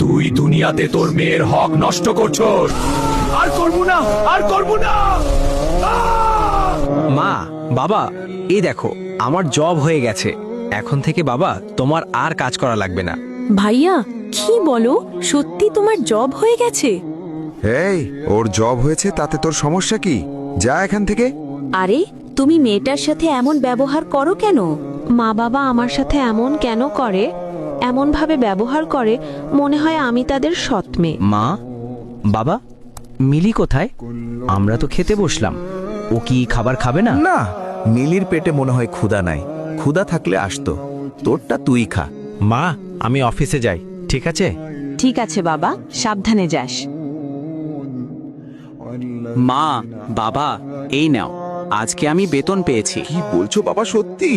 তুই দুনিয়াতে তোর মেয়ের হক নষ্ট করছস। আর করবো না, আর করবো না। মা, বাবা, এই দেখো আমার জব হয়ে গেছে। এখন থেকে বাবা তোমার আর কাজ করা লাগবে না। ভাইয়া, কি বলো? সত্যি তোমার জব হয়ে গেছে? এই, ওর জব হয়েছে তাতে তোর সমস্যা কি? যা এখান থেকে। আরে, তুমি মেয়েটার সাথে এমন ব্যবহার করো কেন? মা বাবা আমার সাথে এমন কেন করে? এমন ভাবে ব্যবহার করে মনে হয় আমি তাদের সৎ মেয়ে। মা, বাবা, মিলি কোথায়? আমরা তো খেতে বসলাম। ও কি খাবার খাবে না? না, মিলির পেটে মনে হয় ক্ষুধা নাই। ক্ষুধা থাকলে আসতো। তোরটা তুই খা। মা, আমি অফিসে যাই, ঠিক আছে? ঠিক আছে বাবা, সাবধানে যাস। মা, বাবা, এই নাও, আজকে আমি বেতন পেয়েছি। কি বলছো বাবা, সত্যি?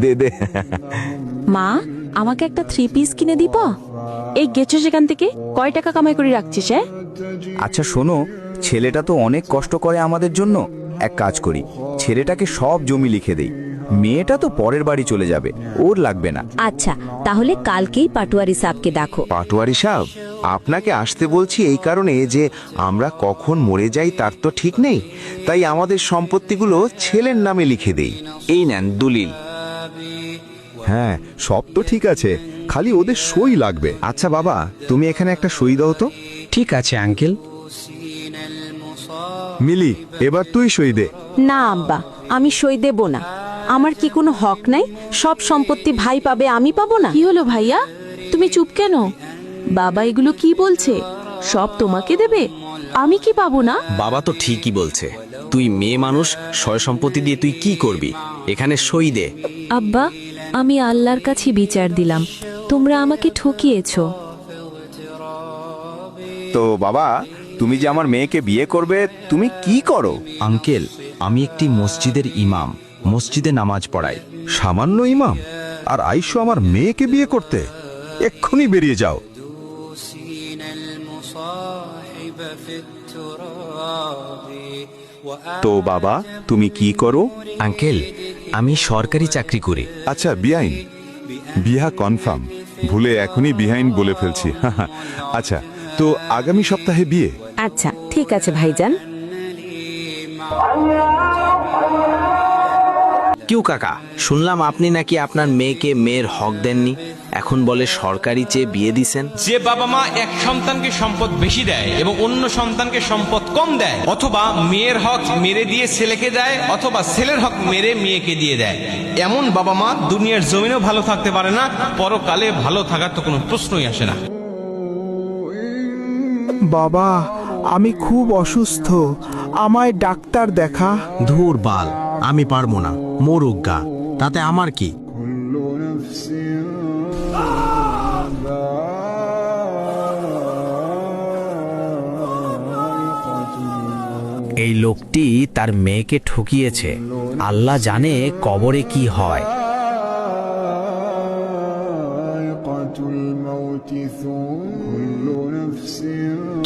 দে দে। মা, আমাকে একটা 3 পিস কিনে দিব? এই গেছো সেখান থেকে, কয় টাকা কামাই করে রাখছিস? আচ্ছা শোনো, ছেলেটা তো অনেক কষ্ট করে আমাদের জন্য। এক কাজ করি, ছেলেটাকে সব জমি লিখে দেই। মেয়েটা তো পরের বাড়ি চলে যাবে, ওর লাগবে না। আচ্ছা, তাহলে কালকেই পাটোয়ারি সাহেবকে দেখো। পাটোয়ারি সাহেব, আপনাকে আসতে বলছি এই কারণে যে আমরা কখন মরে যাই তার তো ঠিক নেই, তাই আমাদের সম্পত্তিগুলো ছেলের নামে লিখে দেই। এই নেন দলিল। হ্যাঁ, সব তো ঠিক আছে, খালি ওদের সই লাগবে। আচ্ছা বাবা, তুমি এখানে একটা সই দাও তো। ঠিক আছে আঙ্কেল। মিলি, এবার তুই সই দে। না আব্বা, আমি সই দেব না। আমার কি কোনো হক নাই? সব সম্পত্তি ভাই পাবে, আমি পাবো না? কি হলো ভাইয়া, তুমি চুপ কেন? বাবা এগুলো কি বলছে? সব তোমাকে দেবে, আমি কি পাবো না? বাবা তো ঠিকই বলছে। তুই মেয়ে মানুষ, সয় সম্পত্তি দিয়ে তুই কি করবি? এখানে সই দে। আব্বা, আমি আল্লাহর কাছে বিচার দিলাম, তোমরা আমাকে ঠকিয়েছো। তো বাবা, তুমি যে আমার মেয়েকে বিয়ে করবে, তুমি কি করো? আঙ্কেল, আমি একটি মসজিদের ইমাম, মসজিদে নামাজ পড়াই। সামান্য ইমাম, আর আইসো আমার মেয়েকে বিয়ে করতে? এক্ষুনি বেরিয়ে যাও। তো বাবা, তুমি কি করো? আঙ্কেল, আমি সরকারি চাকরি করি। আচ্ছা বিআইন, বিহা কনফার্ম। ভুলে এখনই বিহাইন বলে ফেলছি। আচ্ছা, তো আগামী সপ্তাহে বিয়ে? আচ্ছা ঠিক আছে ভাইজান। কিউ কাকা, শুনলাম আপনি নাকি আপনার মেয়েকে মেয়ের হক দেননি, এখন বলে সরকারি চেয়ে বিয়ে দিছেন। যে বাবা মা এক সন্তানকে সম্পদ বেশি দেয় এবং অন্য সন্তানকে সম্পদ কম দেয়, অথবা মেয়ের হক মেরে দিয়ে ছেলেকে দেয়, অথবা ছেলের হক মেরে মেয়েকে দিয়ে দেয়, এমন বাবা মা দুনিয়ার জমিনেও ভালো থাকতে পারে না, পরকালে ভালো থাকার তো কোনো প্রশ্নই আসে না। বাবা, আমি খুব অসুস্থ, আমায় ডাক্তার দেখা। ধুর বাল, আমি পারবো না, মোরুজ্ঞা, তাতে আমার কি? এই লোকটি তার মেয়েকে ঠকিয়েছে। আল্লাহ জানে কবরে কি হয়।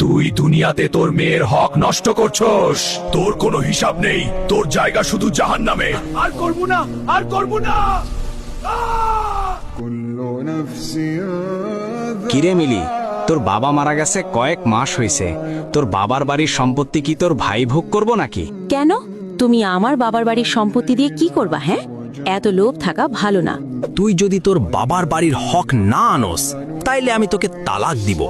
তুই দুনিয়াতে তোর মেয়ের হক নষ্ট করছস। তোর কোনো হিসাব নেই, তোর জায়গা শুধু জাহান্নামে। আর করবো না, আর করবো না। কিরে মিলি, তোর বাবা মারা গেছে কয়েক মাস হয়েছে, তোর বাবার বাড়ির সম্পত্তি কি তোর ভাই ভোগ করবো নাকি? কেন? তুমি আমার বাবার বাড়ির সম্পত্তি দিয়ে কি করবা? হ্যাঁ, এত লোভ থাকা ভালো না। তুই যদি তোর বাবার বাড়ির হক না আনোস, তাইলে আমি তোকে তালাক দিব।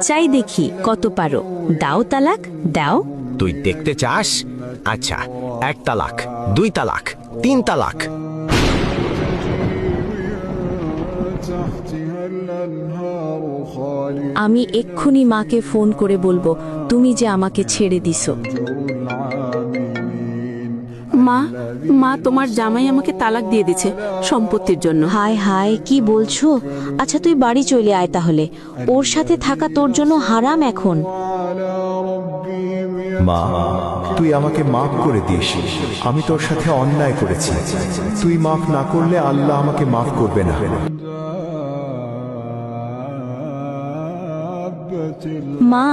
চাই দেখি কত পারো, দাও তালাক, দাও। তুই দেখতে চাস? আচ্ছা, 1 তালাক, 2 তালাক, 3 তালাক। আমি এক্ষুনি মাকে ফোন করে বলবো তুমি যে আমাকে ছেড়ে দিছো। মা, মা, তোমার জামাই আমাকে তালাক দিয়ে দিছে সম্পত্তির জন্য। হায় হায়, কি বলছো? আচ্ছা তুই বাড়ি চলে আয় তাহলে, ওর সাথে থাকা তোর জন্য হারাম এখন। মা, তুই আমাকে মাফ করে দিস। আমি তোর সাথে অন্যায় করেছি। তুই মাফ না করলে আল্লাহ আমাকে মাফ করবে না। মা,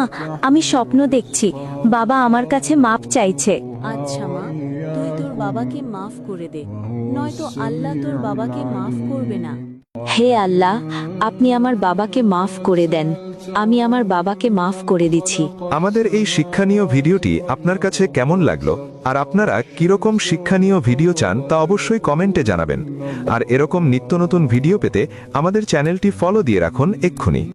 আমি স্বপ্ন দেখছি, বাবা আমার কাছে মাপ চাইছে। আচ্ছা মা, তুই তোর বাবাকে মাফ করে দে, নয়তো আল্লাহ তোর বাবাকে মাফ করবে না। হে আল্লাহ, আপনি আমার বাবাকে মাফ করে দেন। আমি আমার বাবাকে মাফ করে দিচ্ছি। আমাদের এই শিক্ষণীয় ভিডিওটি আপনার কাছে কেমন লাগলো আর আপনারা কিরকম শিক্ষণীয় ভিডিও চান তা অবশ্যই কমেন্টে জানাবেন। আর এরকম নিত্য নতুন ভিডিও পেতে আমাদের চ্যানেলটি ফলো দিয়ে রাখুন এক্ষুনি।